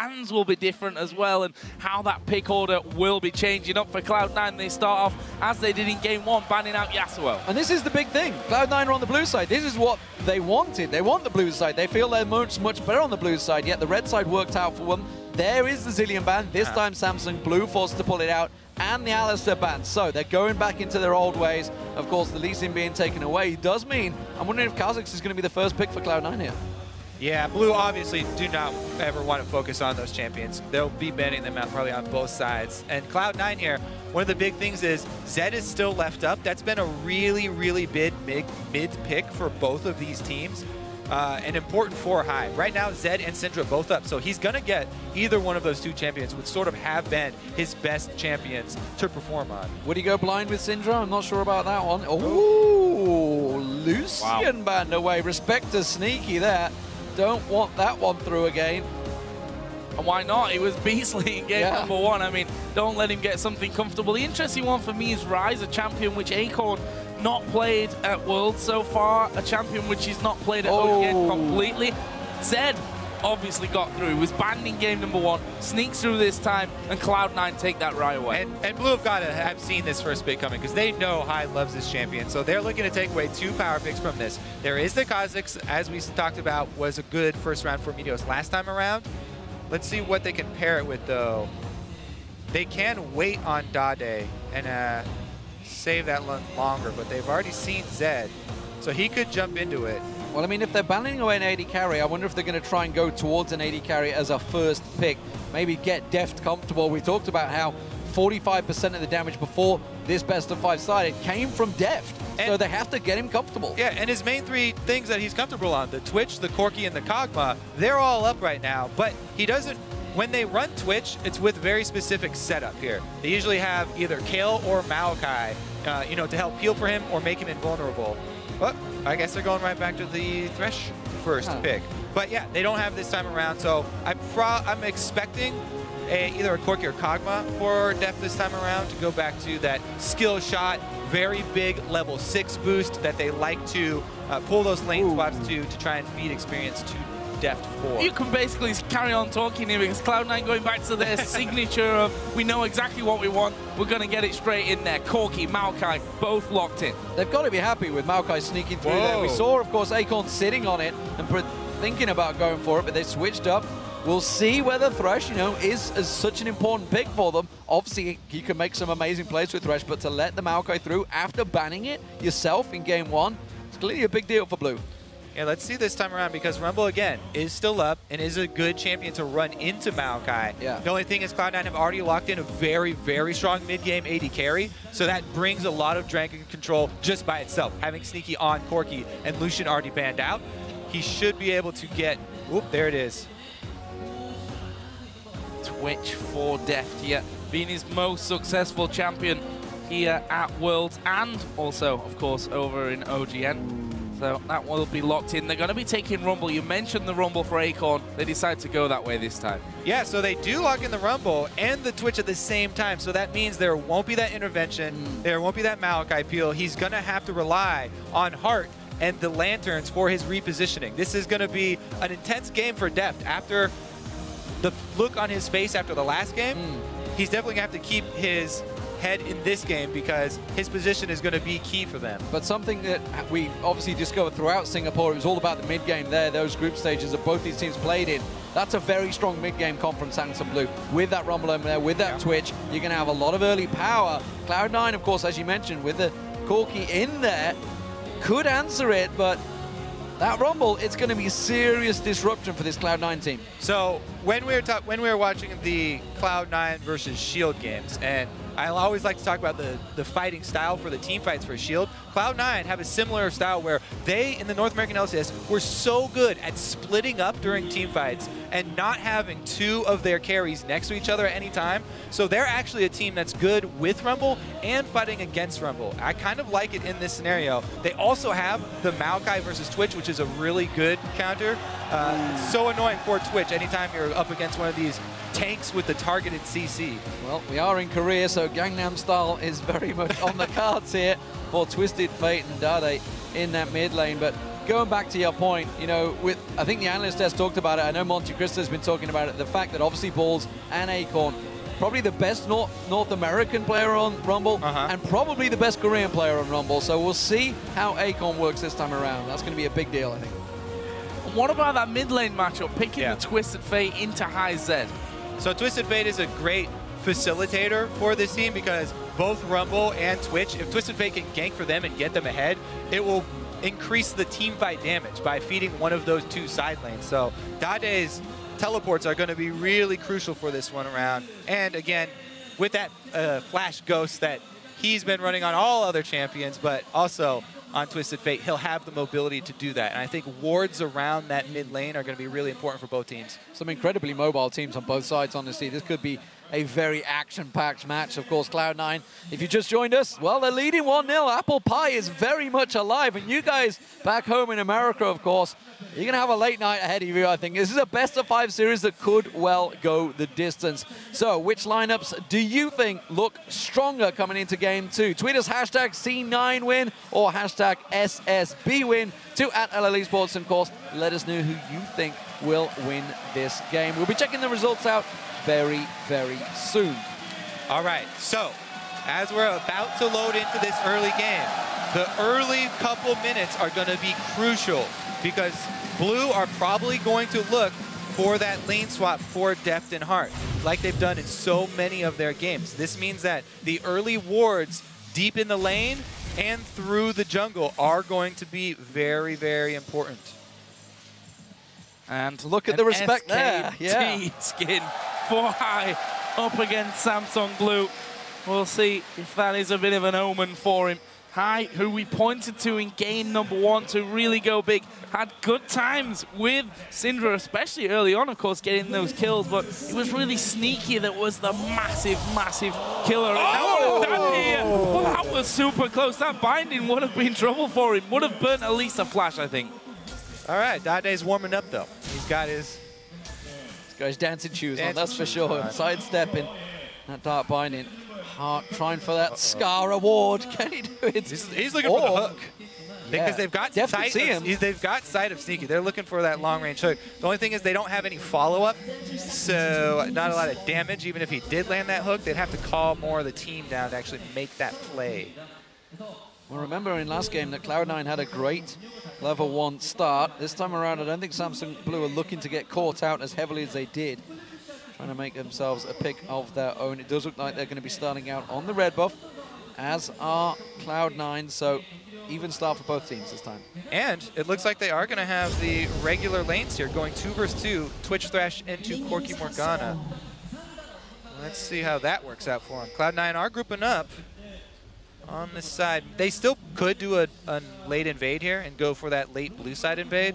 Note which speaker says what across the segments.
Speaker 1: bans will be different as well, and how that pick order will be changing up for Cloud9. They start off as they did in Game 1, banning out Yasuo.
Speaker 2: And this is the big thing. Cloud9 are on the blue side. This is what they wanted. They want the blue side. They feel they're much better on the blue side, yet the red side worked out for them. There is the Zilean ban. This time Samsung Blue forced to pull it out, and the Alistair ban. So they're going back into their old ways. Of course, the Lee Sin being taken away does mean, I'm wondering if Kha'Zix is going to be the first pick for Cloud9 here.
Speaker 3: Yeah, Blue obviously do not ever want to focus on those champions. They'll be banning them out probably on both sides. And Cloud9 here, one of the big things is Zed is still left up. That's been a really big mid pick for both of these teams. An important 4 high. Right now, Zed and Syndra both up, so he's going to get either one of those 2 champions, which sort of have been his best champions to perform on.
Speaker 2: Would he go blind with Syndra? I'm not sure about that one. Oh, Lucian banned away. Respect to Sneaky there. Don't want that one through again.
Speaker 1: And why not? It was beastly in game number 1. I mean, don't let him get something comfortable. The interesting one for me is Ryze, a champion which Acorn not played at Worlds so far, a champion which he's not played at OGN completely. Zed obviously got through, was banned in game number 1, sneaks through this time, and Cloud9 take that right away.
Speaker 3: And Blue have got to have seen this first pick coming, because they know Hyde loves this champion, so they're looking to take away 2 power picks from this. There is the Kha'Zix, as we talked about, was a good first round for Meteos last time around. Let's see what they can pair it with, though. They can wait on Dade and save that longer, but they've already seen Zed, so he could jump into it.
Speaker 2: Well, I mean, if they're banning away an AD carry, I wonder if they're going to try and go towards an AD carry as a first pick. Maybe get Deft comfortable. We talked about how 45% of the damage before this best of 5 started came from Deft, so they have to get him comfortable.
Speaker 3: Yeah, and his main 3 things that he's comfortable on, the Twitch, the Corki, and the Kog'Maw, they're all up right now, but he doesn't. When they run Twitch, it's with very specific setup here. They usually have either Kale or Maokai, you know, to help heal for him or make him invulnerable. But I guess they're going right back to the Thresh first pick. But yeah, they don't have this time around, so I'm expecting either a Corki or Kog'Maw for Deft this time around to go back to that skill shot, very big level 6 boost that they like to pull those lane swaps to try and feed experience to Deft 4.
Speaker 1: You can basically carry on talking here, because Cloud9 going back to their signature of, we know exactly what we want, we're going to get it straight in there. Corki, Maokai, both locked in.
Speaker 2: They've got to be happy with Maokai sneaking through there. We saw, of course, Acorn sitting on it and thinking about going for it, but they switched up. We'll see whether Thresh, you know, is such an important pick for them. Obviously, he can make some amazing plays with Thresh, but to let the Maokai through after banning it yourself in game 1, it's clearly a big deal for Blue.
Speaker 3: Yeah, let's see this time around, because Rumble, again, is still up and is a good champion to run into Maokai.
Speaker 2: Yeah.
Speaker 3: The only thing is Cloud9 have already locked in a very strong mid-game AD carry, so that brings a lot of Dragon control just by itself. Having Sneaky on Corki and Lucian already banned out, he should be able to get... Oop, there it is.
Speaker 1: Twitch for Deft here, being his most successful champion here at Worlds, and also, of course, over in OGN. So that will be locked in. They're going to be taking Rumble. You mentioned the Rumble for Acorn. They decide to go that way this time.
Speaker 3: Yeah, so they do lock in the Rumble and the Twitch at the same time. So that means there won't be that intervention. There won't be that Maokai peel. He's going to have to rely on Heart and the Lanterns for his repositioning. This is going to be an intense game for Deft. After the look on his face after the last game, he's definitely going to have to keep his head in this game, because his position is going to be key for them.
Speaker 2: But something that we obviously discovered throughout Singapore, it was all about the mid-game there, those group stages that both these teams played in. That's a very strong mid-game comp from Samsung Blue. With that Rumble over there, with that Twitch, you're going to have a lot of early power. Cloud9, of course, as you mentioned, with the Corki in there, could answer it, but that Rumble, it's going to be serious disruption for this Cloud9 team.
Speaker 3: So when we were watching the Cloud9 versus Shield games, and I always like to talk about the fighting style for the team fights for Shield. Cloud9 have a similar style where they, in the North American LCS, were so good at splitting up during team fights and not having 2 of their carries next to each other at any time. So they're actually a team that's good with Rumble and fighting against Rumble. I kind of like it in this scenario. They also have the Maokai versus Twitch, which is a really good counter. It's so annoying for Twitch anytime you're up against one of these tanks with the targeted CC.
Speaker 2: Well, we are in Korea, so Gangnam Style is very much on the cards here for Twisted Fate and Dade in that mid lane. But going back to your point, you know, I think the analyst desk talked about it. I know Monte Cristo's been talking about it. The fact that obviously Balls and Acorn, probably the best North American player on Rumble, and probably the best Korean player on Rumble. So we'll see how Acorn works this time around. That's going to be a big deal, I think.
Speaker 1: What about that mid lane matchup, picking the Twisted Fate into High Z?
Speaker 3: So Twisted Fate is a great facilitator for this team because both Rumble and Twitch, if Twisted Fate can gank for them and get them ahead, it will increase the team fight damage by feeding one of those two side lanes. So Dade's teleports are going to be really crucial for this one around. And again, with that Flash Ghost that he's been running on all other champions, but also on Twisted Fate, he'll have the mobility to do that. And I think wards around that mid lane are going to be really important for both teams.
Speaker 2: Some incredibly mobile teams on both sides, honestly. This could be a very action-packed match. Of course, Cloud9, if you just joined us, well, they're leading 1-0. Apple Pie is very much alive. And you guys back home in America, of course, you're going to have a late night ahead of you, I think. This is a best-of-5 series that could well go the distance. So, which lineups do you think look stronger coming into Game 2? Tweet us hashtag C9win or hashtag SSBwin to @LoL eSports. And, of course, let us know who you think will win this game. We'll be checking the results out very, very soon.
Speaker 3: All right, so as we're about to load into this early game, the early couple minutes are going to be crucial because Blue are probably going to look for that lane swap for Deft and Heart, like they've done in so many of their games. This means that the early wards deep in the lane and through the jungle are going to be very, very important.
Speaker 2: And look at the respect there.
Speaker 1: Yeah. Skin 4 high up against Samsung Blue. We'll see if that is a bit of an omen for him. High, who we pointed to in game number 1 to really go big, had good times with Syndra, especially early on, of course, getting those kills, but it was really sneaky that was the massive, massive killer. And well, that was super close. That binding would have been trouble for him. Would have burnt at least a flash, I think.
Speaker 3: All right, Dade's warming up, though. He's got his
Speaker 2: dancing shoes on, that's for sure. Sidestepping that dark binding. Heart trying for that Scar award. Can he do it?
Speaker 3: He's looking for the hook. Because they've got sight of Sneaky. They're looking for that long-range hook. The only thing is they don't have any follow-up, so not a lot of damage. Even if he did land that hook, they'd have to call more of the team down to actually make that play.
Speaker 2: Well, remember in last game that Cloud9 had a great level 1 start. This time around, I don't think Samsung Blue are looking to get caught out as heavily as they did, trying to make themselves a pick of their own. It does look like they're going to be starting out on the red buff, as are Cloud9, so even start for both teams this time.
Speaker 3: And it looks like they are going to have the regular lanes here, going 2 versus 2, Twitch Thresh into Corky Morgana. Let's see how that works out for them. Cloud9 are grouping up on this side. They still could do a late invade here and go for that late blue side invade,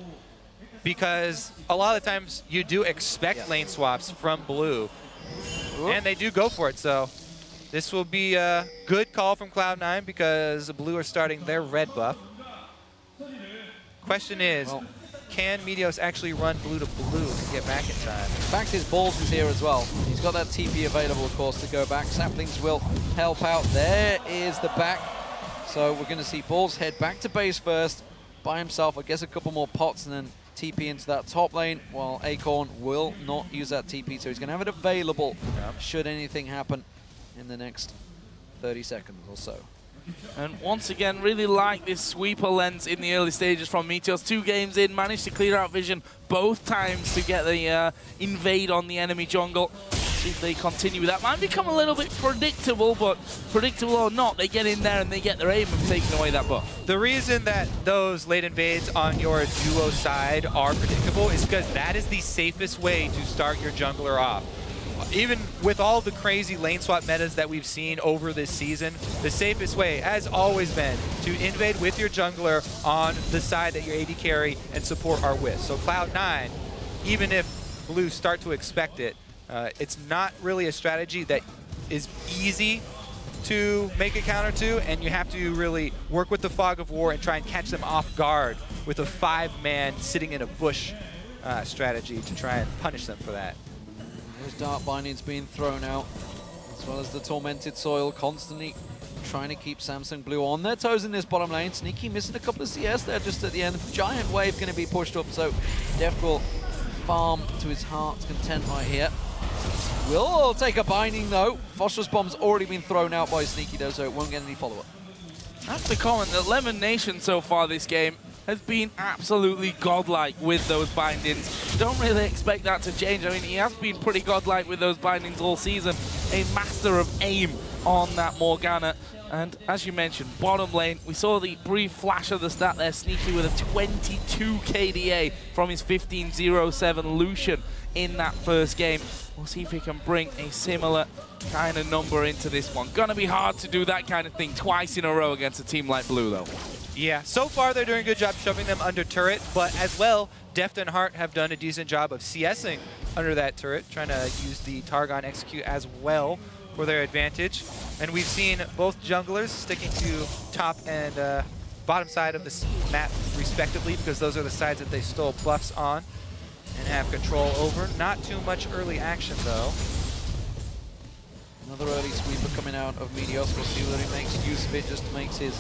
Speaker 3: because a lot of the times you do expect lane swaps from blue, and they do go for it. So this will be a good call from Cloud9 because blue are starting their red buff. Question is, can Meteos actually run blue to blue and get back in time?
Speaker 2: In fact, his Balls is here as well. He's got that TP available, of course, to go back. Saplings will help out. There is the back. So we're going to see Balls head back to base first by himself. I guess a couple more pots and then TP into that top lane, while Acorn will not use that TP, so he's going to have it available should anything happen in the next 30 seconds or so.
Speaker 1: And once again, really like this sweeper lens in the early stages from Meteos. 2 games in, managed to clear out vision both times to get the invade on the enemy jungle. See if they continue with that. Might become a little bit predictable, but predictable or not, they get in there and they get their aim of taking away that buff.
Speaker 3: The reason that those late invades on your duo side are predictable is because that is the safest way to start your jungler off. Even with all the crazy lane swap metas that we've seen over this season, the safest way has always been to invade with your jungler on the side that your AD carry and support are with. So Cloud9, even if Blue start to expect it, it's not really a strategy that is easy to make a counter to, and you have to really work with the Fog of War and try and catch them off guard with a 5-man sitting in a bush strategy to try and punish them for that.
Speaker 2: Those dark bindings being thrown out, as well as the Tormented Soil constantly trying to keep Samsung Blue on their toes in this bottom lane. Sneaky missing a couple of CS there just at the end. Giant wave going to be pushed up, so Deft will farm to his heart's content right here. Will take a binding though. Phosphorus bomb's already been thrown out by Sneaky though, so it won't get any follow-up.
Speaker 1: That's the comment that Lemon Nation so far this game has been absolutely godlike with those bindings. Don't really expect that to change. I mean, he has been pretty godlike with those bindings all season. A master of aim on that Morgana. And as you mentioned, bottom lane, we saw the brief flash of the stat there. Sneaky with a 22 KDA from his 15-0-7 Lucian in that first game. We'll see if he can bring a similar kind of number into this one. Gonna be hard to do that kind of thing twice in a row against a team like Blue, though.
Speaker 3: Yeah, so far they're doing a good job shoving them under turret, but as well, Deft and Heart have done a decent job of CSing under that turret, trying to use the Targon execute as well for their advantage. And we've seen both junglers sticking to top and bottom side of this map respectively, because those are the sides that they stole buffs on and have control over. Not too much early action though.
Speaker 2: Another early sweeper coming out of Meteos. We'll see whether he makes use of it, just makes his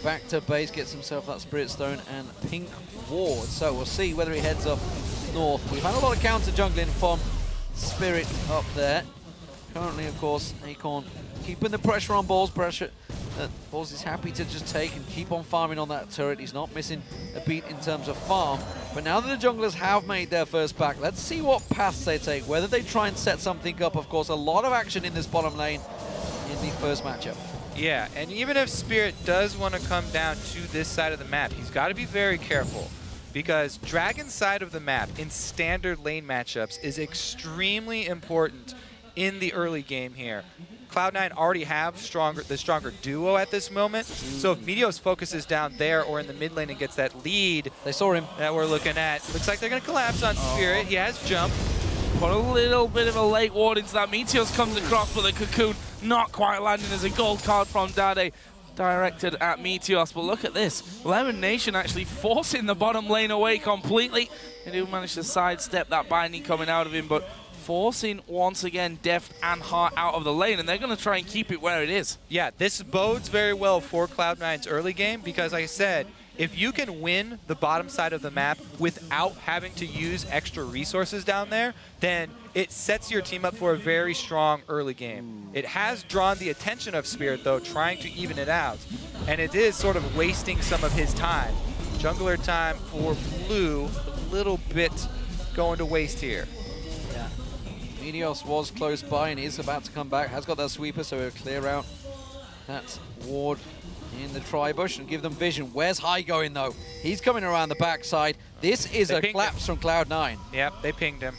Speaker 2: back to base, gets himself that Spirit Stone and Pink Ward. So we'll see whether he heads up north. We've had a lot of counter jungling from Spirit up there. Currently, of course, Acorn keeping the pressure on Balls. Pressure that Balls is happy to just take and keep on farming on that turret. He's not missing a beat in terms of farm. But now that the junglers have made their first back, let's see what paths they take, whether they try and set something up. Of course, a lot of action in this bottom lane in the first matchup.
Speaker 3: Yeah, and even if Spirit does want to come down to this side of the map, he's got to be very careful, because Dragon's side of the map in standard lane matchups is extremely important in the early game here. Cloud9 already have the stronger duo at this moment, so if Meteos focuses down there or in the mid lane and gets that lead
Speaker 2: They saw him.
Speaker 3: that we're looking at, looks like they're going to collapse on Spirit. He has jump.
Speaker 1: Put a little bit of a late ward into that. Meteos comes across, but the Cocoon not quite landing as a gold card from Dade directed at Meteos. But look at this. Lemon Nation actually forcing the bottom lane away completely. They do manage to sidestep that binding coming out of him, but forcing once again Deft and Heart out of the lane, and they're going to try and keep it where it is.
Speaker 3: Yeah, this bodes very well for Cloud9's early game, because like I said, if you can win the bottom side of the map without having to use extra resources down there, then it sets your team up for a very strong early game. It has drawn the attention of Spirit, though, trying to even it out, and it is sort of wasting some of his time. Jungler time for Blue, a little bit going to waste here.
Speaker 2: Yeah. Meteos was close by and is about to come back. Has got that sweeper, so he'll clear out that ward in the tri-bush and give them vision. Where's High going, though? He's coming around the backside. This is a collapse from Cloud9.
Speaker 3: Yep, they pinged him.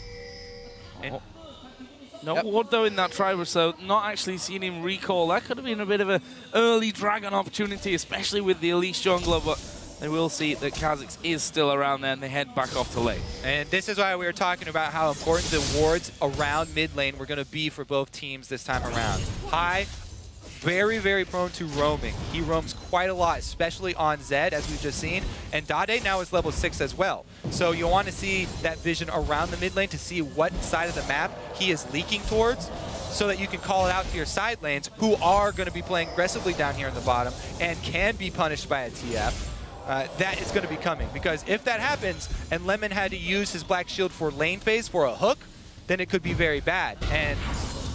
Speaker 1: No ward, though, in that tri-bush, so not actually seeing him recall. That could have been a bit of an early Dragon opportunity, especially with the Elise jungler, but they will see that Kha'Zix is still around there, and they head back off to lane.
Speaker 3: And this is why we were talking about how important the wards around mid lane were going to be for both teams this time around. High, very, very prone to roaming. He roams quite a lot, especially on Zed, as we've just seen. And Dade now is level 6 as well. So you want to see that vision around the mid lane to see what side of the map he is leaking towards, so that you can call it out to your side lanes, who are going to be playing aggressively down here in the bottom and can be punished by a TF. That is going to be coming, because if that happens and Lemon had to use his Black Shield for lane phase for a hook, then it could be very bad, and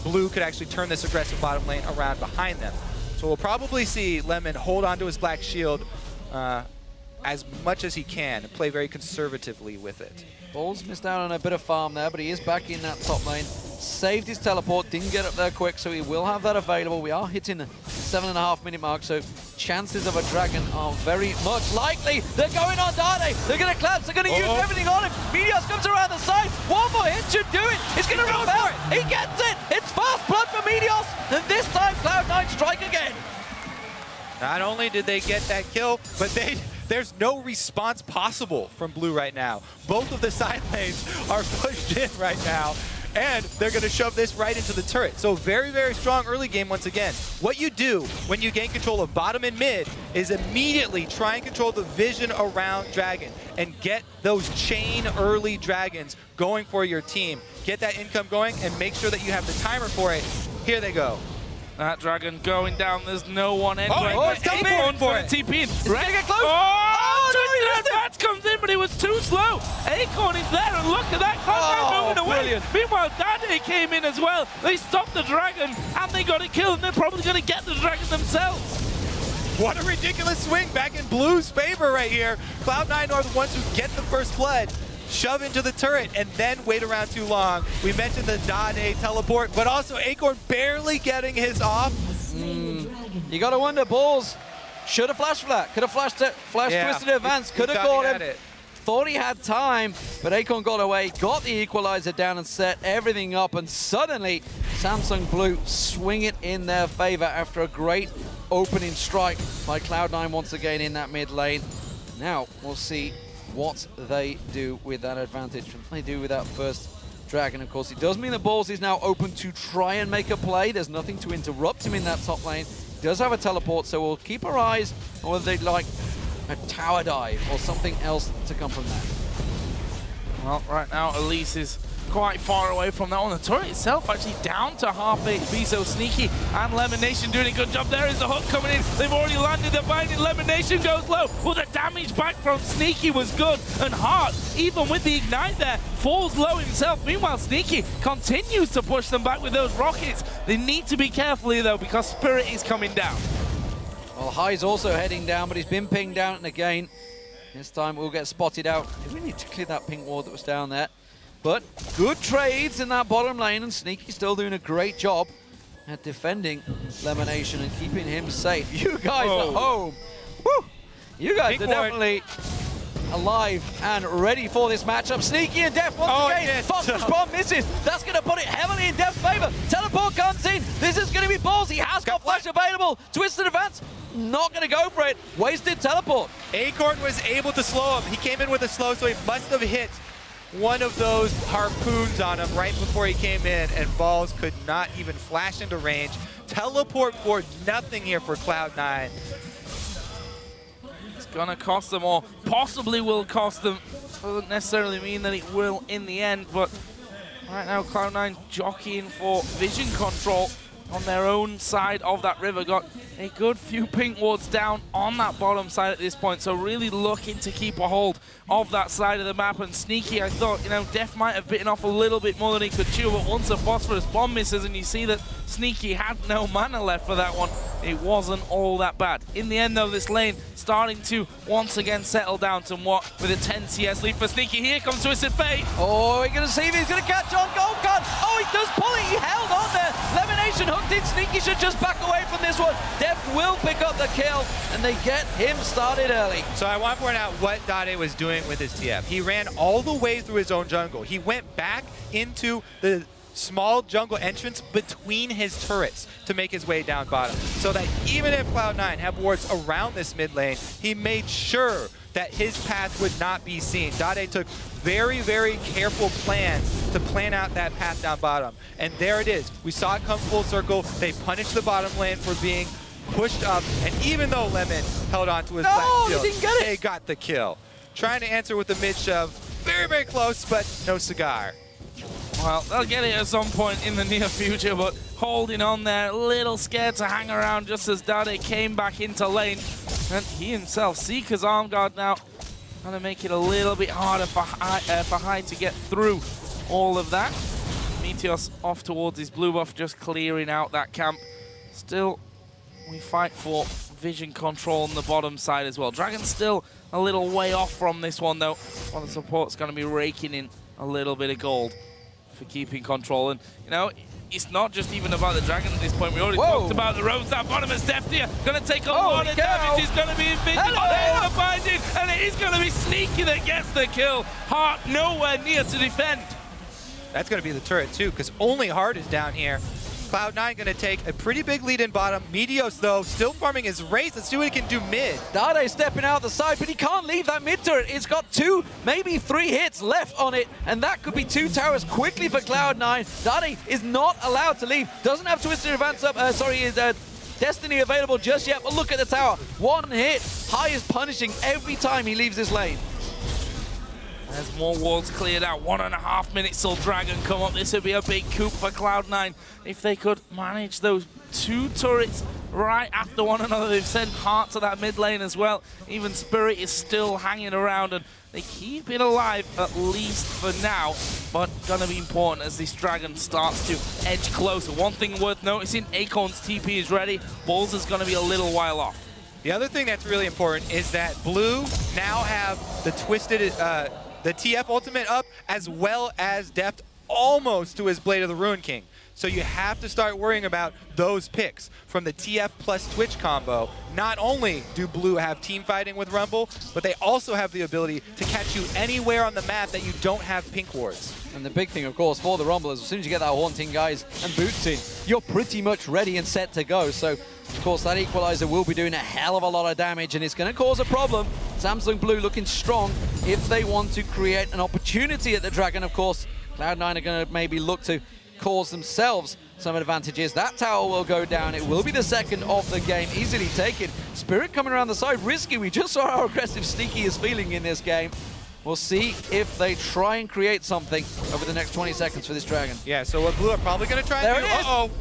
Speaker 3: Blue could actually turn this aggressive bottom lane around behind them. So we'll probably see Lemon hold onto his Black Shield as much as he can and play very conservatively with it.
Speaker 2: Balls missed out on a bit of farm there, but he is back in that top lane. Saved his teleport, didn't get up there quick, so he will have that available. We are hitting the 7.5-minute mark, so chances of a Dragon are very much likely. They're going on Dade. They're going to collapse. They're going to use everything on him. Meteos comes around the side. One more hit should do it. He's going to run out. He gets it. It's fast blood for Meteos, and this time Cloud9 strike again.
Speaker 3: Not only did they get that kill, but there's no response possible from Blue right now. Both of the side lanes are pushed in right now, and they're going to shove this right into the turret. So very, very strong early game once again. What you do when you gain control of bottom and mid is immediately try and control the vision around Dragon and get those chain early Dragons going for your team. Get that income going and make sure that you have the timer for it. Here they go.
Speaker 1: That Dragon going down. There's no one anywhere.
Speaker 3: Oh, it's
Speaker 1: Acorn
Speaker 3: for
Speaker 1: it. TP in.
Speaker 2: Is it gonna get close?
Speaker 1: Oh, Twisted Advance comes in, but it was too slow. Acorn is there, and look at that. Cloud9 moving away.
Speaker 2: Brilliant.
Speaker 1: Meanwhile, Dade came in as well. They stopped the Dragon, and they got it killed, and they're probably going to get the Dragon themselves.
Speaker 3: What a ridiculous swing back in Blue's favor right here. Cloud9 are the ones who get the first blood, shove into the turret, and then wait around too long. We mentioned the Dade teleport, but also Acorn barely getting his off.
Speaker 2: You got to wonder, Balls should have flashed for that. Could have flashed Twisted Advance. Could have caught him. Thought he had time, but Acorn got away, got the equalizer down and set everything up, and suddenly Samsung Blue swing it in their favor after a great opening strike by Cloud9 once again in that mid lane. Now we'll see what they do with that advantage, what they do with that first Dragon. Of course, it does mean that Balls is now open to try and make a play. There's nothing to interrupt him in that top lane. He does have a teleport, so we'll keep our eyes on whether they'd like a tower dive or something else to come from that.
Speaker 1: Well, right now, Elise is quite far away from that one. The turret itself actually down to half HP, so Sneaky and Lemon Nation doing a good job. There is the hook coming in. They've already landed the binding. Lemon Nation goes low. Well, the damage back from Sneaky was good. And Hart, even with the ignite there, falls low himself. Meanwhile, Sneaky continues to push them back with those rockets. They need to be careful here, though, because Spirit is coming down.
Speaker 2: Well, High's also heading down, but he's been pinged down and again. This time we'll get spotted out. We need to clear that pink ward that was down there. But good trades in that bottom lane, and Sneaky still doing a great job at defending Lemonation and keeping him safe. You guys at home, woo! You guys are definitely alive and ready for this matchup. Sneaky and Def once again. Phosphorus Bomb misses. That's going to put it heavily in Def's favor. Teleport comes in. This is going to be balls. He has got flash available. Twisted Advance. Not going to go for it. Wasted teleport.
Speaker 3: Acorn was able to slow him. He came in with a slow, so he must have hit one of those harpoons on him right before he came in, and Balls could not even flash into range. Teleport for nothing here for Cloud9.
Speaker 1: It's going to cost them, or possibly will cost them. Doesn't necessarily mean that it will in the end, but right now Cloud9 jockeying for vision control on their own side of that river. Got a good few pink wards down on that bottom side at this point, so really looking to keep a hold of that side of the map. And Sneaky, I thought, you know, Def might have bitten off a little bit more than he could chew, but once a Phosphorus Bomb misses and you see that Sneaky had no mana left for that one, it wasn't all that bad. In the end, though, this lane starting to once again settle down somewhat with a 10 CS lead for Sneaky. Here comes Twisted Fate.
Speaker 2: Oh, we're going to see if he's going to catch on. Gold Gun. Oh, he does pull it. He held on there. Lemonation hooked in. Sneaky should just back away from this one. Def will pick up the kill, and they get him started early.
Speaker 3: So I want to point out what Dade was doing with his TF. He ran all the way through his own jungle. He went back into the small jungle entrance between his turrets to make his way down bottom, so that even if Cloud9 have wards around this mid lane, he made sure that his path would not be seen. Dade took very, very careful plans to plan out that path down bottom. And there it is. We saw it come full circle. They punished the bottom lane for being pushed up, and even though Lemon held on to his last shield,
Speaker 2: didn't get it.
Speaker 3: they got the kill. Trying to answer with the mid shove. Very, very close, but no cigar.
Speaker 1: Well, they'll get it at some point in the near future, but holding on there, a little scared to hang around just as Dade came back into lane. And he himself, Seeker's arm guard now, trying to make it a little bit harder for High to get through all of that. Meteos off towards his blue buff, just clearing out that camp. Still, we fight for vision control on the bottom side as well. Dragon's still a little way off from this one, though. One of the support's going to be raking in a little bit of gold for keeping control. And, you know, it's not just even about the Dragon at this point. We already talked about the roads down bottom as Def here. Going to take a lot of damage. He's going to be invisible. There's the binding, and it is going to be Sneaky that gets the kill. Hart nowhere near to defend.
Speaker 3: That's going to be the turret too, because only Hart is down here. Cloud9 going to take a pretty big lead in bottom. Meteos, though, still farming his race. Let's see what he can do mid.
Speaker 2: Dade stepping out the side, but he can't leave that mid turret. It's got 2, maybe 3 hits left on it, and that could be 2 towers quickly for Cloud9. Dade is not allowed to leave. Doesn't have Twisted Advance up, his Destiny available just yet, but look at the tower. 1 hit. High is punishing every time he leaves this lane.
Speaker 1: There's more walls cleared out. 1.5 minutes till Dragon come up. This would be a big coup for Cloud9 if they could manage those 2 turrets right after one another. They've sent Heart to that mid lane as well. Even Spirit is still hanging around, and they keep it alive, at least for now. But gonna be important as this Dragon starts to edge closer. One thing worth noticing, Acorn's TP is ready. Balls is gonna be a little while off.
Speaker 3: The other thing that's really important is that Blue now have the twisted, the TF ultimate up, as well as deft almost to his Blade of the Ruin King. So you have to start worrying about those picks from the TF plus Twitch combo. Not only do Blue have team fighting with Rumble, but they also have the ability to catch you anywhere on the map that you don't have pink wards.
Speaker 2: And the big thing, of course, for the Rumble is as soon as you get that Haunting guys and boots in, you're pretty much ready and set to go. So, of course, that Equalizer will be doing a hell of a lot of damage, and it's going to cause a problem. Samsung Blue looking strong if they want to create an opportunity at the Dragon. Of course, Cloud9 are going to maybe look to cause themselves some advantages. That tower will go down. It will be the second of the game, easily taken. Spirit coming around the side, risky. We just saw how aggressive Sneaky is feeling in this game. We'll see if they try and create something over the next 20 seconds for this Dragon.
Speaker 3: Yeah, so what Blue are probably going to try and do... Uh-oh!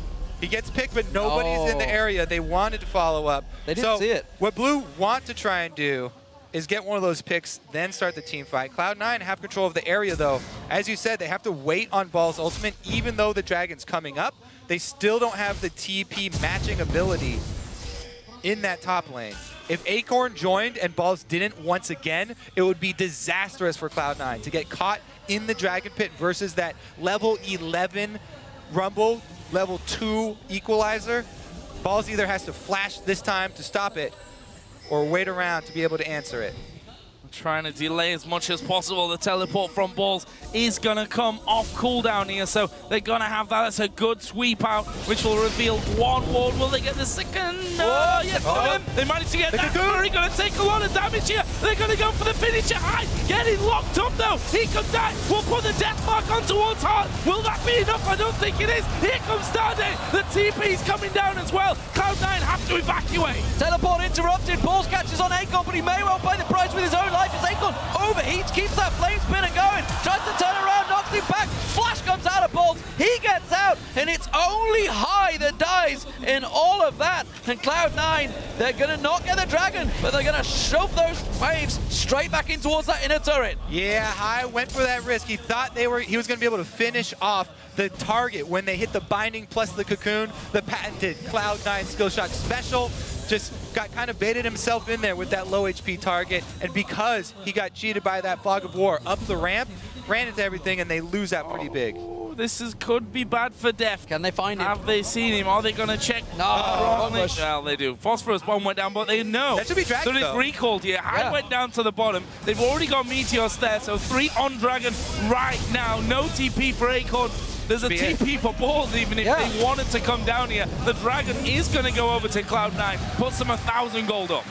Speaker 3: He gets picked, but nobody's in the area. They wanted to follow up.
Speaker 2: They didn't see it.
Speaker 3: What Blue want to try and do is get one of those picks, then start the team fight. Cloud9 have control of the area, though. As you said, they have to wait on Ball's ultimate, even though the Dragon's coming up. They still don't have the TP matching ability in that top lane. If Acorn joined and Balls didn't once again, it would be disastrous for Cloud9 to get caught in the Dragon Pit versus that level 11 Rumble, level 2 Equalizer. Balls either has to flash this time to stop it, or wait around to be able to answer it.
Speaker 1: Trying to delay as much as possible. The teleport from Balls is going to come off cooldown here, so they're going to have that. That's a good sweep out, which will reveal one ward. Will they get the second? No, yes, they managed to get that. They're going to take a lot of damage here. They're going to go for the finisher high. Getting locked up, though. He could die. We'll put the death mark on towards Heart. Will that be enough? I don't think it is. Here comes Starday. The TP's coming down as well. Cloud9 have to evacuate.
Speaker 2: Teleport interrupted. Balls catches on Acorn, but he may well pay the price with his own life. As Acorn overheats, keeps that flame spinner going, tries to turn around, knocks him back, flash comes out of Balls, he gets out, and it's only High that dies in all of that. And Cloud9, they're going to not get the Dragon, but they're going to shove those waves straight back in towards that inner turret.
Speaker 3: Yeah, High went for that risk. He thought he was going to be able to finish off the target when they hit the binding plus the cocoon, the patented Cloud9 skill shot special. Just got kind of baited himself in there with that low HP target, and because he got cheated by that Fog of War up the ramp, ran into everything, and they lose that pretty big.
Speaker 1: This could be bad for Def.
Speaker 2: Can they find him?
Speaker 1: Have they seen him? Are they going to check?
Speaker 2: No.
Speaker 1: Well, they do. Phosphorus bomb went down, but they know.
Speaker 3: That should be Dragon,
Speaker 1: so it's recalled here. High went down to the bottom. They've already got Meteors there, so 3 on Dragon right now. No TP for Acorn. There's a TP for Balls, even if they wanted to come down here. The Dragon is going to go over to Cloud9, puts them 1,000 gold up.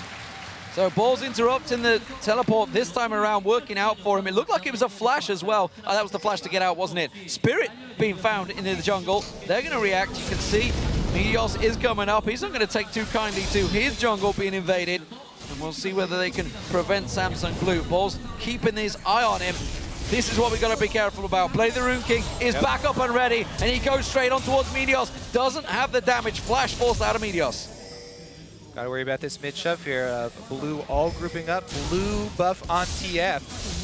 Speaker 2: So Balls interrupting the teleport this time around, working out for him. It looked like it was a flash as well. That was the flash to get out, wasn't it? Spirit being found in the jungle. They're going to react. You can see Meteos is coming up. He's not going to take too kindly to his jungle being invaded. And we'll see whether they can prevent Samsung Blue. Balls keeping his eye on him. This is what we've got to be careful about. Blade the Rune King is back up and ready, and he goes straight on towards Meteos. Doesn't have the damage. Flash forced out of Meteos.
Speaker 3: Got to worry about this mid shove here. Blue all grouping up. Blue buff on TF.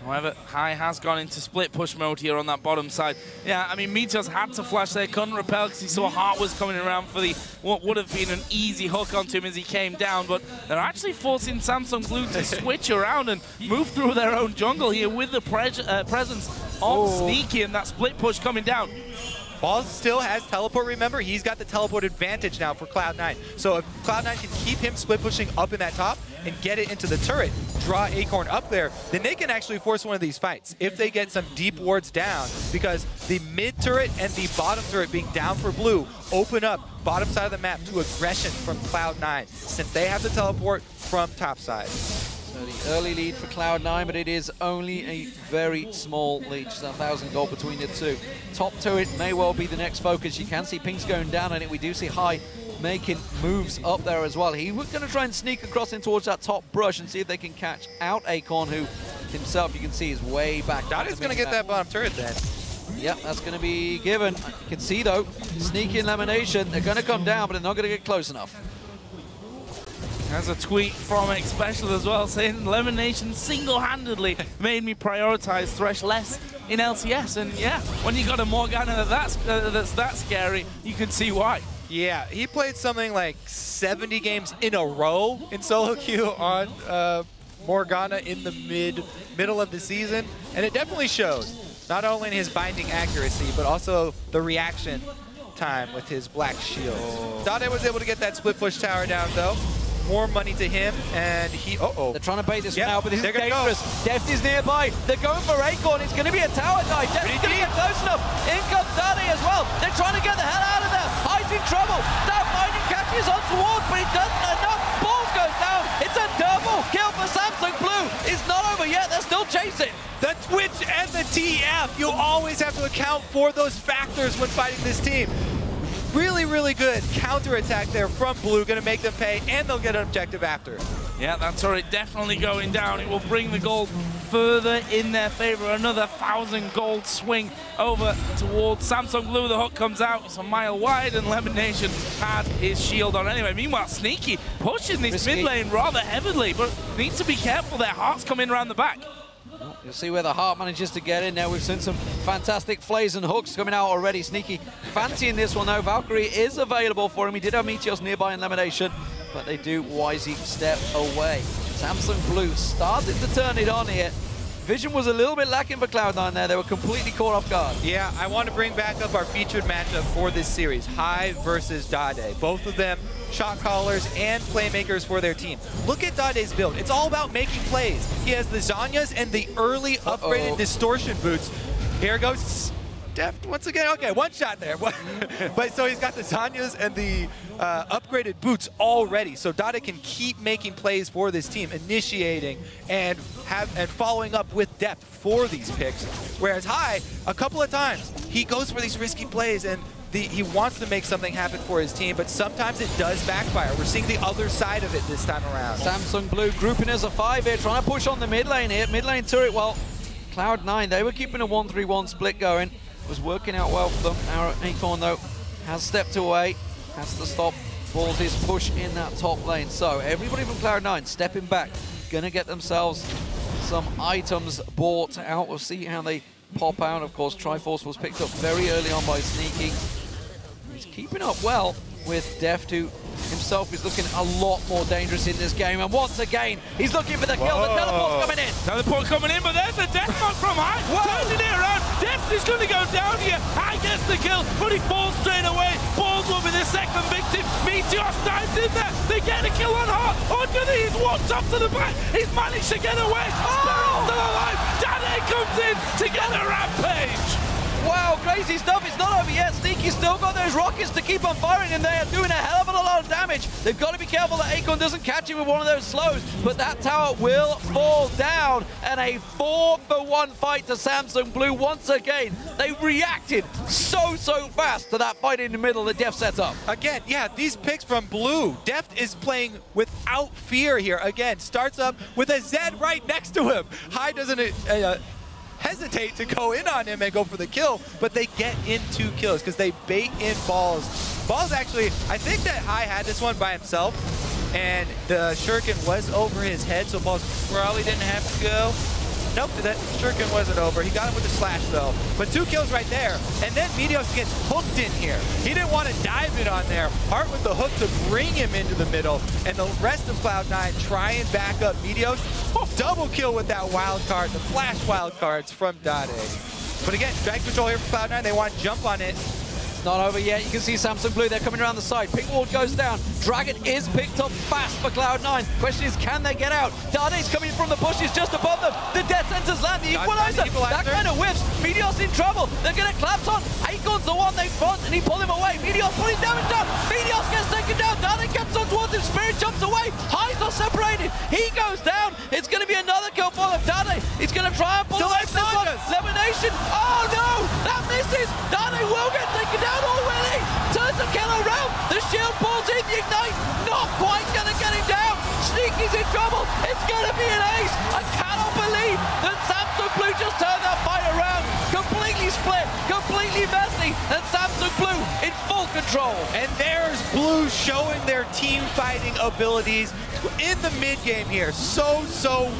Speaker 1: However, High has gone into split push mode here on that bottom side. Yeah, I mean, Meteos had to flash there, couldn't repel because he saw Heart was coming around for what would have been an easy hook onto him as he came down, but they're actually forcing Samsung Blue to switch around and move through their own jungle here with the presence of Sneaky and that split push coming down.
Speaker 3: Balls still has teleport, remember? He's got the teleport advantage now for Cloud9. So if Cloud9 can keep him split pushing up in that top and get it into the turret, draw Acorn up there, then they can actually force one of these fights if they get some deep wards down, because the mid turret and the bottom turret being down for Blue open up bottom side of the map to aggression from Cloud9 since they have the teleport from top side.
Speaker 2: So the early lead for Cloud9, but it is only a very small lead, just 1,000 gold between the two. Top turret may well be the next focus. You can see Pinks going down on it. We do see High making moves up there as well. He was going to try and sneak across in towards that top brush and see if they can catch out Acorn, who himself, you can see, is way back.
Speaker 3: Dotty's going to get that bottom turret then.
Speaker 2: Yep, that's going to be given. You can see, though, sneaky elimination. They're going to come down, but they're not going to get close enough.
Speaker 1: There's a tweet from X Special as well saying elimination single-handedly made me prioritize Thresh less in LCS. And yeah, when you got a Morgana that's that scary, you can see why.
Speaker 3: Yeah, he played something like 70 games in a row in solo queue on Morgana in the middle of the season, and it definitely showed. Not only in his binding accuracy, but also the reaction time with his black shield. Dade was able to get that split push tower down, though. More money to him, and he...
Speaker 2: They're trying to bait this one out, but this is dangerous. Deft is nearby. They're going for Acorn. It's going to be a tower dive. Deft is going to get close enough. In comes Dade as well. They're trying to get the hell out of there. High's in trouble. That fighting catches on towards, but he doesn't enough. Balls goes down. It's a double kill for Samsung Blue. It's not over yet. They're still chasing.
Speaker 3: The Twitch and the TF. You always have to account for those factors when fighting this team. Really, really good counterattack there from Blue. Going to make them pay, and they'll get an objective after.
Speaker 1: Yeah, that turret definitely going down. It will bring the gold further in their favor. Another 1,000 gold swing over towards Samsung Blue. The hook comes out. It's a mile wide, and Lemonation had his shield on anyway. Meanwhile, Sneaky pushing this mid lane rather heavily, but needs to be careful. Their hearts come in around the back.
Speaker 2: You'll see where the heart manages to get in there. We've seen some fantastic flays and hooks coming out already. Sneaky fancying this one, though. Valkyrie is available for him. He did have Meteos nearby in Elimination, but they do wisely step away. Samsung Blue started to turn it on here. Vision was a little bit lacking for Cloud9 there. They were completely caught off guard.
Speaker 3: Yeah, I want to bring back up our featured matchup for this series, Hai versus Dade. Both of them shot callers and playmakers for their team. Look at Dade's build. It's all about making plays. He has the Zhonya's and the early upgraded distortion boots. Here goes Deft once again. Okay, one shot there. But so he's got the Zhonya's and the upgraded boots already. So Dade can keep making plays for this team, initiating and following up with depth for these picks. Whereas Hai, a couple of times, he goes for these risky plays and he wants to make something happen for his team, but sometimes it does backfire. We're seeing the other side of it this time around.
Speaker 2: Samsung Blue grouping as a 5 here, trying to push on the mid lane here. Mid lane turret, well, Cloud9, they were keeping a 1-3-1 split going. It was working out well for them. Our Acorn, though, has stepped away, has to stop Ballsy's push in that top lane. So everybody from Cloud9 stepping back, gonna get themselves some items bought out. We'll see how they pop out. Of course, Triforce was picked up very early on by Sneaky. He's keeping up well with Deft, who himself is looking a lot more dangerous in this game. And once again, he's looking for the kill. The teleport's coming in.
Speaker 1: Teleport coming in, but there's a death mark from Hai. Turning it around. Deft is going to go down here. Hai gets the kill, but he falls straight away. Balls will be the second victim. Meteos dives in there. They get a kill on Heart. He's walked up to the back. He's managed to get away. Spirit's still alive. Dade comes in to get a rampage.
Speaker 2: Wow, crazy stuff. It's not over yet. Sneaky's still got those rockets to keep on firing, and they are doing a hell of a lot of damage. They've got to be careful that Acorn doesn't catch him with one of those slows, but that tower will fall down, and a 4-for-1 fight to Samsung Blue once again. They reacted so fast to that fight in the middle that Deft sets up.
Speaker 3: Again, yeah, these picks from Blue. Deft is playing without fear here. Again, starts up with a Zed right next to him. Hai doesn't hesitate to go in on him and go for the kill, but they get in 2 kills because they bait in Balls. Balls actually, I think that Hai had this one by himself, and the Shuriken was over his head, so Balls probably didn't have to go. Nope, that Shuriken wasn't over. He got him with the slash, though. But 2 kills right there. And then Meteos gets hooked in here. He didn't want to dive in on there. Heart with the hook to bring him into the middle. And the rest of Cloud9 try and back up Meteos. Double kill with that wild card, the flash wild cards from Dade. But again, drag control here for Cloud9. They want to jump on it.
Speaker 2: Not over yet. You can see Samsung Blue. They're coming around the side. Pink ward goes down. Dragon is picked up fast for Cloud9. Question is, can they get out? Dade's coming from the bushes just above them. The Death Sentence land. The Equalizer. That kind of whiffs. Meteos in trouble. They're going to collapse on. Acorn's the one they front, and he pulled him away. Meteos pulling damage down. Meteos gets taken down. Dade gets on towards him. Spirit jumps away. Highs are separated. He goes down. It's going to be another kill for them. Dade. He's going to try and pull away from this one. Elimination. Oh, no. That misses. Dade will get taken down. Already turns the kill around. The shield pulls in the ignite. Not quite gonna get him down. Sneaky's in trouble. It's gonna be an ace. I cannot believe that Samsung Blue just turned that fight around. Completely split. control.
Speaker 3: And there's Blue showing their team fighting abilities in the mid game here. So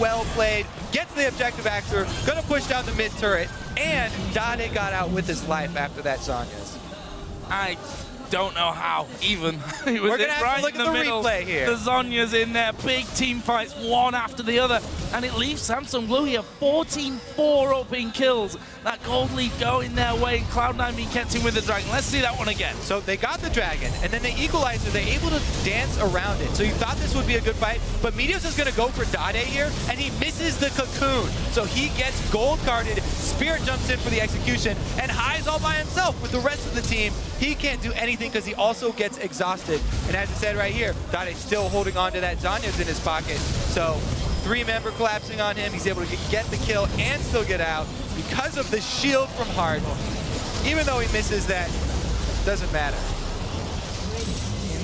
Speaker 3: well played. Gets the objective after, gonna push down the mid turret, and Dade got out with his life after that Zhonya's.
Speaker 1: I don't know how, even. He was
Speaker 3: We're gonna have
Speaker 1: right
Speaker 3: to look
Speaker 1: in
Speaker 3: at
Speaker 1: the
Speaker 3: the
Speaker 1: middle.
Speaker 3: replay here.
Speaker 1: The Zhonya's in there, big team fights, one after the other, and it leaves Samsung Blue here 14-4 up in kills. That gold lead going their way, Cloud9 being kept in with the Dragon. Let's see that one again.
Speaker 3: So they got the Dragon, and then the Equalizer, they're able to dance around it. So you thought this would be a good fight, but Meteos is gonna go for Dade here, and he misses the Cocoon. So he gets gold carded, Spirit jumps in for the execution, and High's all by himself with the rest of the team. He can't do anything because he also gets exhausted. And as it said right here, Dade's still holding on to that Zhonya's in his pocket. So 3-member collapsing on him, he's able to get the kill and still get out because of the shield from Heart. Even though he misses that, doesn't matter.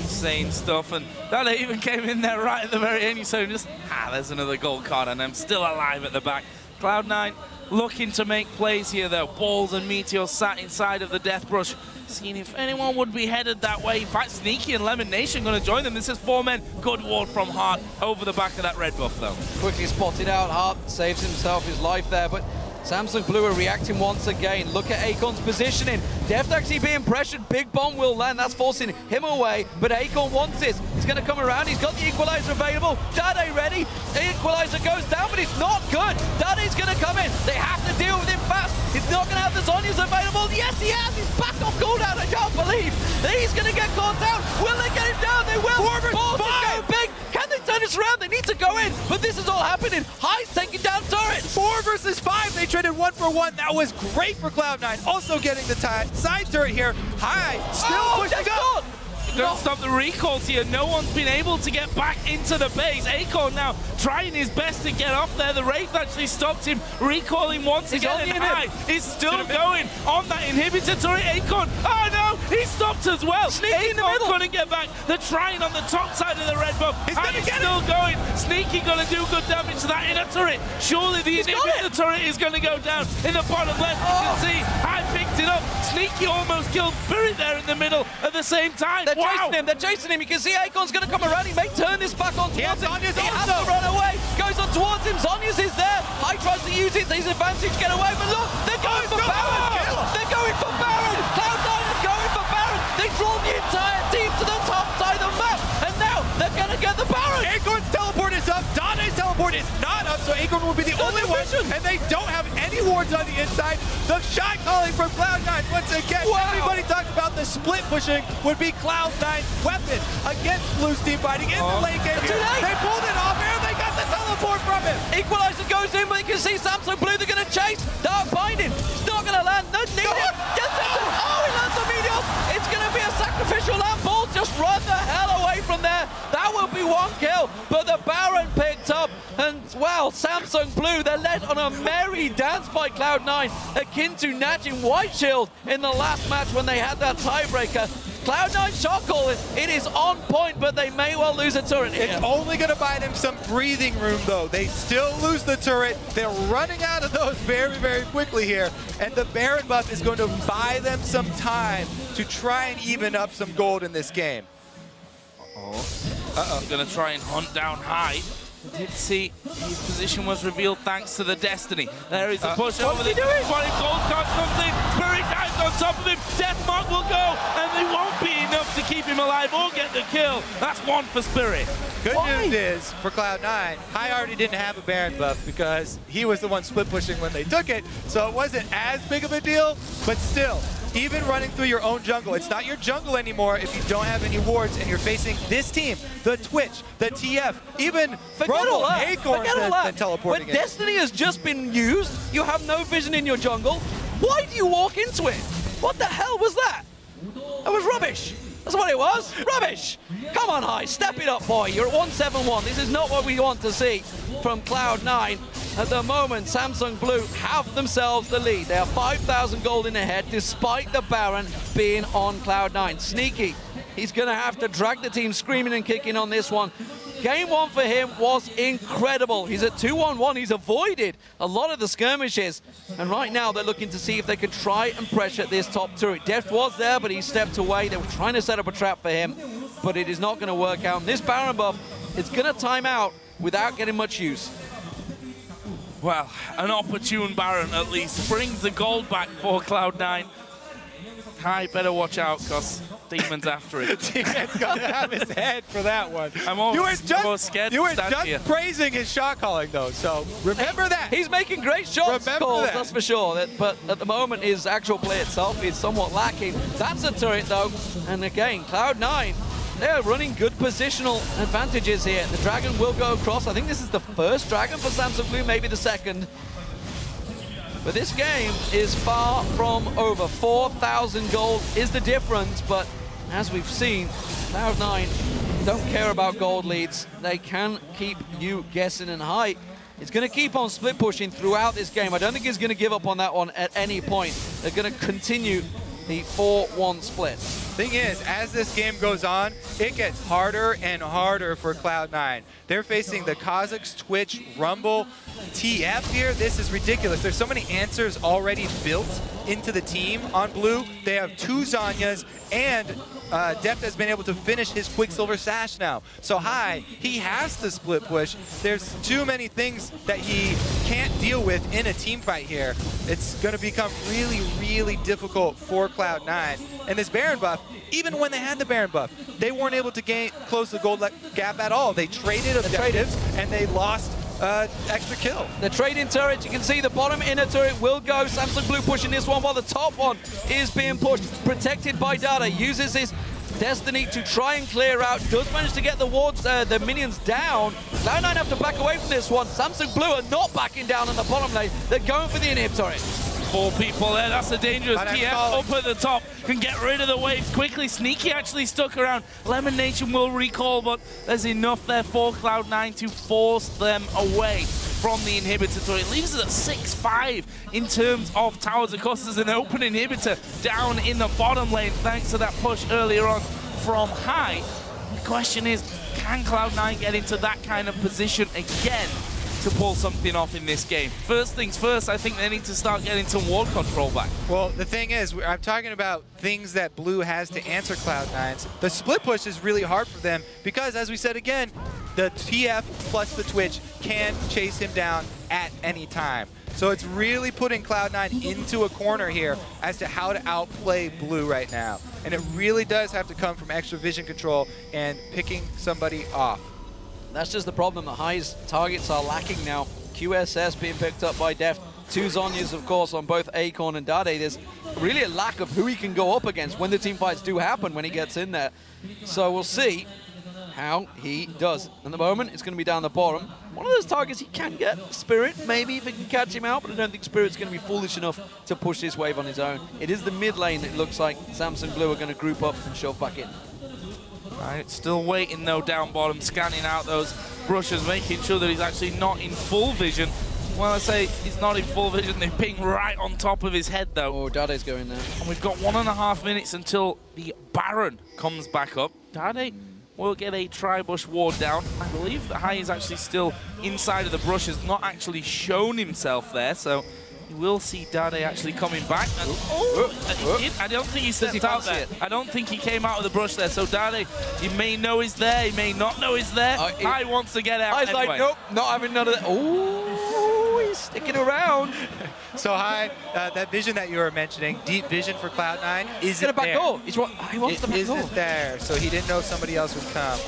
Speaker 1: Insane stuff, and that even came in there right at the very end. You saw him just, there's another gold card, and I'm still alive at the back. Cloud9 looking to make plays here, though. Balls and Meteor sat inside of the Death Brush, seeing if anyone would be headed that way. In fact, Sneaky and Lemon Nation going to join them. This is 4 men. Good ward from Heart over the back of that red buff, though.
Speaker 2: Quickly spotted out. Heart saves himself his life there, but Samsung Blue are reacting once again. Look at Acorn's positioning. Deft actually being pressured. Big bomb will land. That's forcing him away. But Acorn wants this. He's going to come around. He's got the Equalizer available. Dade ready. The Equalizer goes down, but it's not good. Dade's going to come in. They have to deal with him fast. He's not going to have the Zhonya's available. Yes, he has. He's back off cooldown. I can't believe that he's going to get caught down. Will they get him down? They will.
Speaker 3: 4 versus 5.
Speaker 2: Go big. Can they turn this around? They need to go in. But this is all happening. High's taking down turrets.
Speaker 3: 4 versus 5. They traded 1 for 1. That was great for Cloud9. Also getting the side turret here. High still pushing up.
Speaker 1: Don't stop the recalls here. No one's been able to get back into the base. Acorn now trying his best to get off there. The Wraith actually stopped him, recalling once again. And High is still going on that inhibitor turret. Acorn, oh no, he stopped as well.
Speaker 2: Sneaky in the middle.
Speaker 1: Couldn't get back. They're trying on the top side of the red buff.
Speaker 3: He's
Speaker 1: High is still going. Sneaky gonna do good damage to that inner turret. Surely the inhibitor turret is gonna go down in the bottom left. You can see High picked it up. Sneaky almost killed Spirit there in the middle at the same time.
Speaker 2: They're chasing him. They're chasing him. You can see Acorn's going to come around. He may turn this back on towards him. He has to run away. Goes on towards him. Zhonya's is there. High tries to use it. His advantage. Get away. But look, they're going for Baron. They're going for Baron. Cloud9 is going for Baron. They draw the entire team to the top side of the map. And now they're going to get the Baron.
Speaker 3: Acorn's teleport is up. Dade's teleport is not up. So Acorn will be the only one. And they don't have any wards on the inside. The shot calling from Cloud9 once again.
Speaker 2: Wow.
Speaker 3: Everybody talked about the split pushing would be Cloud9's weapon against Blue's team fighting in the late game. They pulled it off and they got the teleport from him.
Speaker 2: Equalizer goes in, but you can see Samsung Blue. They're going to chase. Dark binding. It's not going to land. No, need it. Gets it. Oh, he lands the Meteors. It's going to be a sacrificial lamp ball. Just run the hell away from there. That will be 1 kill. But the Baron picked up. And, well, Samsung Blue, they're led on a merry dance by Cloud9, akin to Natch in White Shield in the last match when they had that tiebreaker. Cloud9 shot calling, it is on point, but they may well lose a turret here.
Speaker 3: It's only going to buy them some breathing room, though. They still lose the turret. They're running out of those very, very quickly here. And the Baron buff is going to buy them some time to try and even up some gold in this game.
Speaker 1: Uh-oh. Gonna try and hunt down High. Did see his position was revealed thanks to the Destiny. There is a push over the 20 gold card comes in. Spirit dives on top of him. Death Mark will go, and they won't be enough to keep him alive or get the kill. That's 1 for Spirit.
Speaker 3: Good news is, for Cloud9, High already didn't have a Baron buff because he was the one split pushing when they took it, so it wasn't as big of a deal, but still, even running through your own jungle, it's not your jungle anymore if you don't have any wards and you're facing this team, the Twitch, the TF, even Rumble, Acorn and teleporting
Speaker 2: When Destiny has just been used, you have no vision in your jungle. Why do you walk into it? What the hell was that? That was rubbish. That's what it was. Rubbish. Come on, High. Step it up, boy. You're at 1-7-1. This is not what we want to see from Cloud9. At the moment, Samsung Blue have themselves the lead. They are 5,000 gold in ahead, despite the Baron being on Cloud9. Sneaky. He's going to have to drag the team screaming and kicking on this one. Game 1 for him was incredible. He's at 2-on-1. He's avoided a lot of the skirmishes. And right now they're looking to see if they can try and pressure this top turret. Deft was there, but he stepped away. They were trying to set up a trap for him, but it is not going to work out. And this Baron buff, it's going to time out without getting much use.
Speaker 1: Well, an opportune Baron at least brings the gold back for Cloud9. Kai better watch out, because Demon's after it.
Speaker 3: Demon's got to have his head for that one.
Speaker 1: I'm almost scared
Speaker 3: you
Speaker 1: to
Speaker 3: were
Speaker 1: stand
Speaker 3: just
Speaker 1: here.
Speaker 3: praising his shot calling, though, so remember that.
Speaker 2: He's making great shots, calls, that's for sure. But at the moment, his actual play itself is somewhat lacking. That's a turret, though. And again, Cloud9, they're running good positional advantages here. The Dragon will go across. I think this is the first Dragon for Samsung Blue, maybe the second. But this game is far from over. 4,000 gold is the difference, but as we've seen, Cloud9 don't care about gold leads. They can keep you guessing, and Hai is going to keep on split pushing throughout this game. I don't think he's going to give up on that one at any point. They're going to continue the 4-1 split.
Speaker 3: Thing is, as this game goes on, it gets harder and harder for Cloud9. They're facing the Kazakhs, Twitch, Rumble, TF here. This is ridiculous. There's so many answers already built into the team on Blue. They have 2 Zhonyas, and Deft has been able to finish his Quicksilver Sash now. So Hai, he has to split push. There's too many things that he can't deal with in a team fight here. It's going to become really, really difficult for Cloud9. And this Baron buff, even when they had the Baron buff, they weren't able to close the gold gap at all. They traded objectives, and they lost extra kill.
Speaker 2: The trading turret, you can see the bottom inner turret will go. Samsung Blue pushing this one while the top one is being pushed. Protected by Dada, uses his Destiny to try and clear out. Does manage to get the wards, the minions down. Cloud9 have to back away from this one. Samsung Blue are not backing down in the bottom lane. They're going for the inhib turret.
Speaker 1: 4 people there, that's a dangerous TF up at the top. Can get rid of the waves quickly. Sneaky actually stuck around. Lemon Nation will recall, but there's enough there for Cloud9 to force them away from the inhibitor turret. It leaves us at 6-5 in terms of towers. Of course, there's an open inhibitor down in the bottom lane thanks to that push earlier on from Hai. The question is, can Cloud9 get into that kind of position again to pull something off in this game? First things first, I think they need to start getting some ward control back. Well,
Speaker 3: the thing is, I'm talking about things that Blue has to answer Cloud9's. The split push is really hard for them because, as we said again, the TF plus the Twitch can chase him down at any time. So it's really putting Cloud9 into a corner here as to how to outplay Blue right now. And it really does have to come from extra vision control and picking somebody off.
Speaker 2: That's just the problem. The Hai's targets are lacking now. QSS being picked up by Deft. 2 Zhonyas, of course, on both Acorn and Dade. There's really a lack of who he can go up against when the team fights do happen when he gets in there. So we'll see how he does. At the moment, it's going to be down the bottom. One of those targets he can get, Spirit, maybe if he can catch him out, but I don't think Spirit's going to be foolish enough to push this wave on his own. It is the mid lane that looks like Samsung Blue are going to group up and shove back in.
Speaker 1: Right, still waiting though down bottom, scanning out those brushes, making sure that he's actually not in full vision. When I say he's not in full vision, they ping right on top of his head though.
Speaker 2: Oh, Dade's going there.
Speaker 1: And we've got 1.5 minutes until the Baron comes back up. Dade will get a tri-bush ward down. I believe that Hai is actually still inside of the brush, has not actually shown himself there, so you will see Dade actually coming back. And, I don't think he stepped out there. I don't think he came out of the brush there. So Dade, he may know he's there, he may not know he's there. Hai wants to get out
Speaker 2: Hai's
Speaker 1: anyway.
Speaker 2: like, nope, not having none of that. Oh, he's sticking around.
Speaker 3: So Hai, that vision that you were mentioning, deep vision for Cloud9, isn't
Speaker 2: back
Speaker 3: there.
Speaker 2: door. He wants the back door.
Speaker 3: Isn't there, so he didn't know somebody else would come.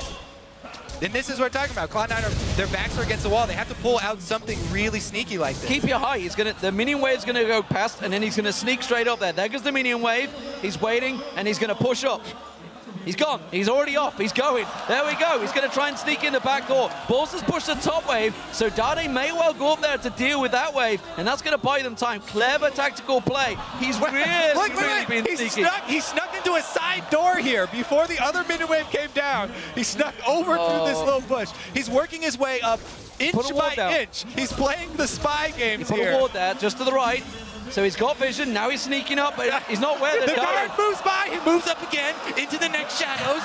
Speaker 3: And this is what we're talking about. Cloud9, their backs are against the wall. They have to pull out something really sneaky like this.
Speaker 2: Keep your Hai. The minion wave's gonna go past, and then he's gonna sneak straight up there. There goes the minion wave. He's waiting, and he's gonna push up. He's gone. He's already off. He's going. There we go. He's going to try and sneak in the back door. Balls has pushed the top wave, so Dade may well go up there to deal with that wave, and that's going to buy them time. Clever tactical play. He's really been sneaky.
Speaker 3: He snuck into a side door here before the other minion wave came down. He snuck over through this little bush. He's working his way up inch by inch. He's playing the spy games here.
Speaker 2: Put a ward there, just to the right. So he's got vision, now he's sneaking up, but he's not where
Speaker 3: the guard moves by him moves up again into the next shadows.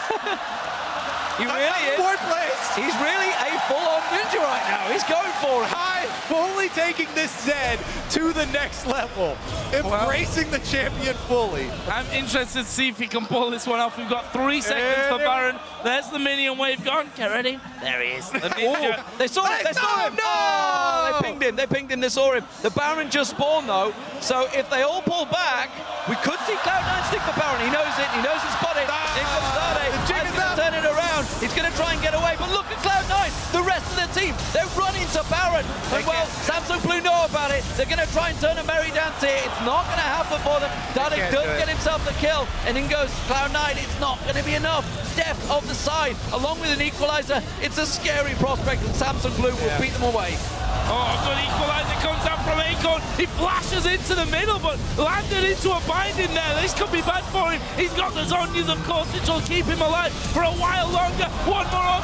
Speaker 2: He really is.
Speaker 3: Fourth place.
Speaker 2: He's really a full-on ninja right now. He's going for it.
Speaker 3: High fully taking this Zed to the next level. Embracing the champion fully.
Speaker 1: I'm interested to see if he can pull this one off. We've got 3 seconds for Baron. There's the minion wave gone. Get ready. There he is. The ninja.
Speaker 2: They saw him. They saw him.
Speaker 3: No!
Speaker 2: Oh, they pinged him. They pinged him. They saw him. The Baron just spawned, though. So if they all pull back, we could see Cloud9 stick the Baron. He knows it. He knows it's spotted. Here comes Dade. He's going to turn it around. He's going to try and get away. But look at Cloud9. The rest of the team, they're running to Baron. And well, Samsung Blue know about it. They're going to try and turn a merry dance here. It's not going to happen for them. Dade does get himself the kill. And in goes Cloud9. It's not going to be enough. Deft of the side, along with an equalizer. It's a scary prospect, and Samsung Blue will beat them away.
Speaker 1: Oh, good equalizer comes out from Acorn. He flashes into the middle, but landed into a binding there. This could be bad for him. He's got the Zonyas, of course, which will keep him alive for a while longer. One more on.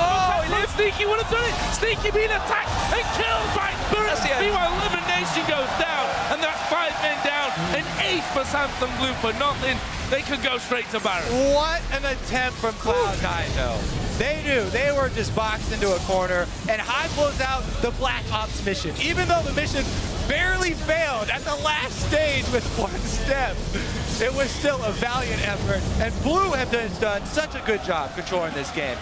Speaker 1: Sneaky would have done it. Sneaky being attacked and killed by Spirit. Meanwhile, Elimination goes down, and that's 5 men down. An ace for Samsung Blue for nothing. They could go straight to Baron.
Speaker 3: What an attempt from Cloud9, though. They knew they were just boxed into a corner, and High blows out the Black Ops mission. Even though the mission barely failed at the last stage with 1 step, it was still a valiant effort, and Blue have done such a good job controlling this game.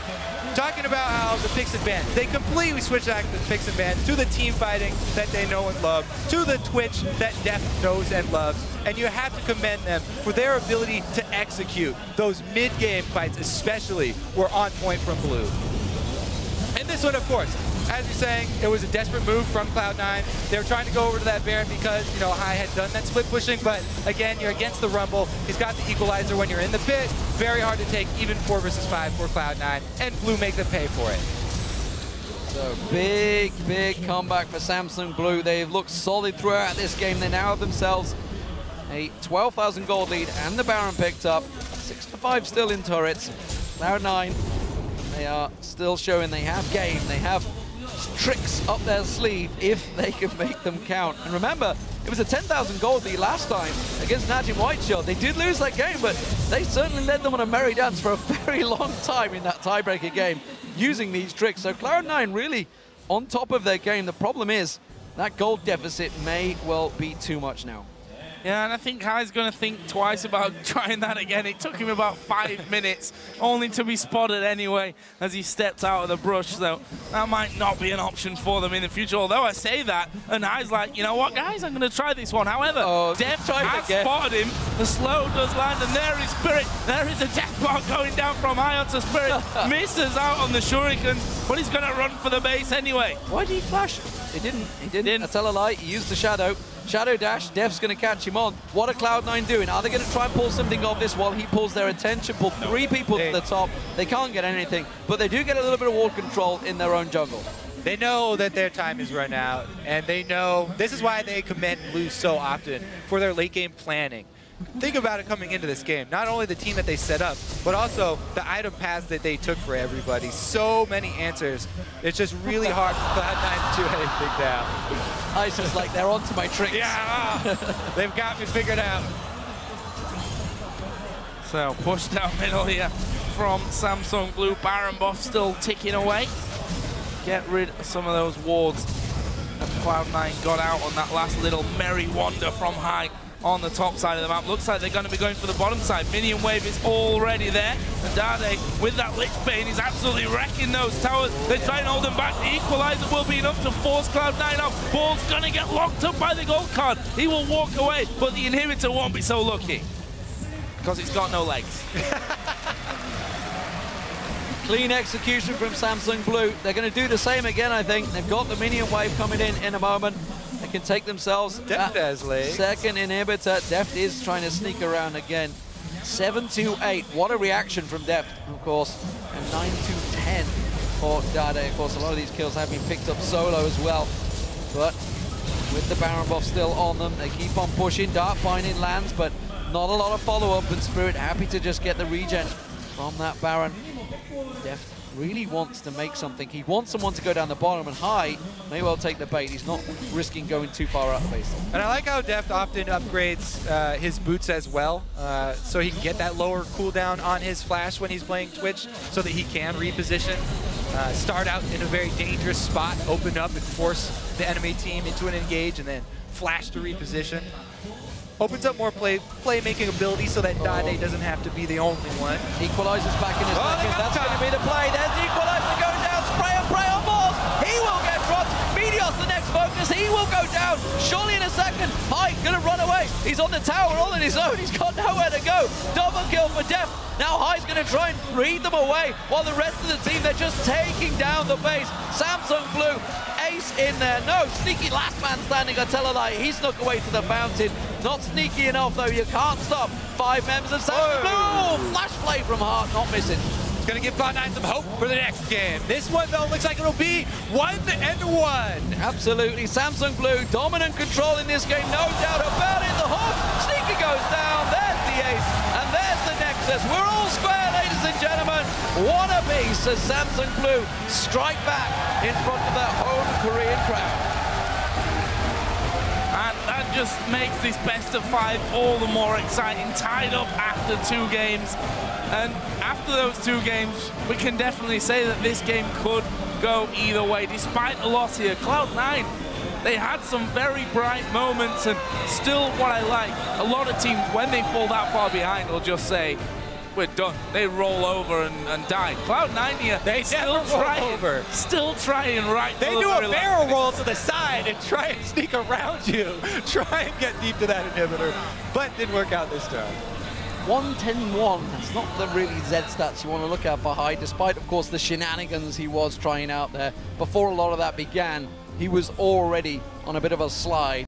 Speaker 3: Talking about how the picks and bans, they completely switched back the picks and bans to the team fighting that they know and love, to the Twitch that Deft knows and loves, and you have to commend them for their ability to execute. Those mid-game fights especially were on point from Blue. And this one, of course, as you're saying, it was a desperate move from Cloud9. They were trying to go over to that Baron because, you know, High had done that split pushing, but again, you're against the Rumble. He's got the equalizer when you're in the pit. Very hard to take, even 4 versus 5 for Cloud9, and Blue make them pay for it.
Speaker 2: So big comeback for Samsung Blue. They've looked solid throughout this game. They now have themselves a 12,000 gold lead, and the Baron picked up. 6-5 still in turrets. Cloud9, they are still showing they have game. They have tricks up their sleeve if they can make them count. And remember, it was a 10,000 gold lead last time against Najim Whiteshot. They did lose that game, but they certainly led them on a merry dance for a very long time in that tiebreaker game using these tricks. So Cloud9 really on top of their game. The problem is that gold deficit may well be too much now.
Speaker 1: Yeah, and I think High's going to think twice about trying that again. It took him about 5 minutes, only to be spotted anyway as he stepped out of the brush. So that might not be an option for them in the future. Although I say that, and High's like, you know what, guys, I'm going to try this one. However, Deft has spotted him. The slow does land, and there is Spirit. There is a death bar going down from High onto Spirit. Misses out on the shurikens, but he's going to run for the base anyway.
Speaker 2: Why did he flash? He didn't. I tell a lie. He used the shadow. Shadow dash. Deft's going to catch him on. What are Cloud9 doing? Are they going to try and pull something off this while he pulls their attention? Pull 3 people to the top. They can't get anything, but they do get a little bit of ward control in their own jungle.
Speaker 3: They know that their time is run out, and they know this is why they commend Blue so often for their late game planning. Think about it coming into this game. Not only the team that they set up, but also the item paths that they took for everybody. So many answers. It's just really hard for Cloud9 to do anything now.
Speaker 2: I just like, they're onto my tricks.
Speaker 3: Yeah, they've got me figured out.
Speaker 1: So push down middle here from Samsung Blue. Baron buff still ticking away. Get rid of some of those wards that Cloud9 got out on that last little merry wander from High on the top side of the map. Looks like they're going to be going for the bottom side. Minion wave is already there. And Dade, with that Lich Bane, is absolutely wrecking those towers. They try and hold them back. The equalizer will be enough to force Cloud9 off. Ball's going to get locked up by the gold card. He will walk away, but the inhibitor won't be so lucky because it's got no legs.
Speaker 2: Clean execution from Samsung Blue. They're going to do the same again, I think. They've got the minion wave coming in a moment. They can take themselves second inhibitor. Deft is trying to sneak around again. 7-8. What a reaction from Deft, of course. And 9-10 for Dade. Of course, a lot of these kills have been picked up solo as well. But with the Baron buff still on them, they keep on pushing. Dart finding lands, but not a lot of follow-up. And Spirit happy to just get the regen from that Baron. Deft really wants to make something. He wants someone to go down the bottom, and High may well take the bait. He's not risking going too far out the base.
Speaker 3: And I like how Deft often upgrades his boots as well, so he can get that lower cooldown on his flash when he's playing Twitch, so that he can reposition, start out in a very dangerous spot, open up and force the enemy team into an engage, and then flash to reposition. Opens up more playmaking ability so that Dade doesn't have to be the only one.
Speaker 2: Equalizer's back in his second. That's going to be the play. There's the equalizer going down. Spray and pray on balls. He will get dropped. Meteor's the next focus. He will go down. Surely in a second. High going to run away. He's on the tower all on his own. He's got nowhere to go. Double kill for Deft. Now High's going to try and read them away while the rest of the team, they're just taking down the base. Samsung Blue, ace in there. No, sneaky last man standing, I tell a lie. He snuck away to the fountain. Not sneaky enough though, you can't stop. 5 members of Samsung Blue. Oh, flash play from Hart, not missing.
Speaker 3: It's going to give Cloud9 some hope for the next game. This one though looks like it'll be 1-1.
Speaker 2: Absolutely, Samsung Blue, dominant control in this game, no doubt about it. The Hawk, sneaky goes down, there's the ace, and there's the Nexus. We're all square, ladies and gentlemen. What a piece as Samsung Blue strike back in front of their home Korean crowd.
Speaker 1: And that just makes this best of 5 all the more exciting, tied up after 2 games. And after those 2 games, we can definitely say that this game could go either way. Despite the loss here, Cloud9, they had some very bright moments, and still what I like, a lot of teams, when they fall that far behind, will just say, we're done. They roll over and die. Cloud9 here,
Speaker 3: they
Speaker 1: still trying right.
Speaker 3: They do a barrel roll to the side and try and sneak around you, try and get deep to that inhibitor, but didn't work out this time.
Speaker 2: 1-10-1, that's not the really Z stats you want to look at for High, despite, of course, the shenanigans he was trying out there. Before a lot of that began, he was already on a bit of a slide.